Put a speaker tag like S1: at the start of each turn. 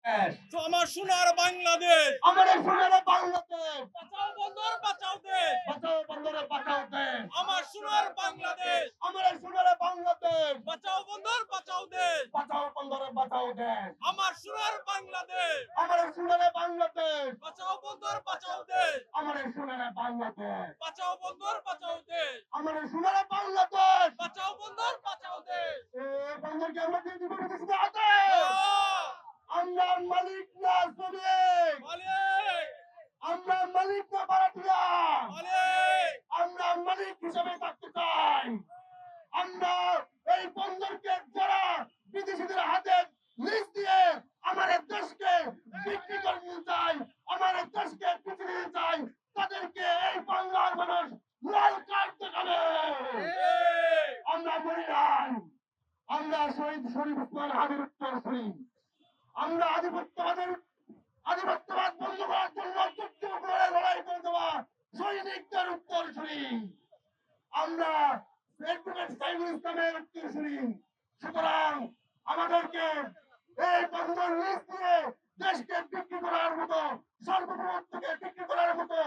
S1: আমার সোনার বাংলাদেশ,
S2: আমার সোনার বাংলাদেশ,
S1: বাঁচাও বন্দর বাঁচাও দেশ,
S2: বাঁচাও বন্দরে বাঁচাও দেশ,
S1: আমার সোনার বাংলাদেশ,
S2: আমার সোনার বাংলাদেশ,
S1: বাঁচাও বন্দর বাঁচাও দেশ,
S2: বাঁচাও বন্দরে বাঁচাও দেশ,
S1: আমার সোনার বাংলাদেশ,
S2: আমার সোনার বাংলাদেশ,
S1: বাঁচাও বন্দর বাঁচাও দেশ,
S2: আমার সোনার বাংলাদেশ,
S1: বাঁচাও বন্দর বাঁচাও দেশ,
S2: আমার সোনার বাংলাদেশ,
S1: বাঁচাও বন্দর বাঁচাও দেশ।
S2: এই বন্দরকে আমরা দিয়ে দিব কিছু হাতে, আমরা মালিক না শ্রমিক,
S1: মালিক,
S2: আমরা মালিক না ভাড়াটিয়া,
S1: মালিক,
S2: আমরা মালিক হিসেবে থাকতে চাই। আমরা এই বন্দরকে যারা বিদেশিদের হাতে লিজ দিয়ে আমাদের দেশকে বিক্রি করে দিতে চাই, আমাদের দেশকে পিছিয়ে দিতে চাই, তাদেরকে এই বাংলার মানুষ লাল কার্ড দেখাবে। আমরা মরি নাই, আমরা শহীদ শরীফ উসমান হাদির উত্তরসূরি, আমরা আধিপত্যবাদ বন্ধ করার জন্য যুদ্ধ করে লড়াই করে দেওয়া সৈনিকদের উত্তরসূরি, আমরা অ্যাডভোকেট সাইফুল ইসলামের উত্তরসূরি। সুতরাং আমাদেরকে এই বন্ধন লিস্ট দিয়ে দেশকে বিক্রি করার মতো, সর্বপ্রথম থেকে বিক্রি করার মতো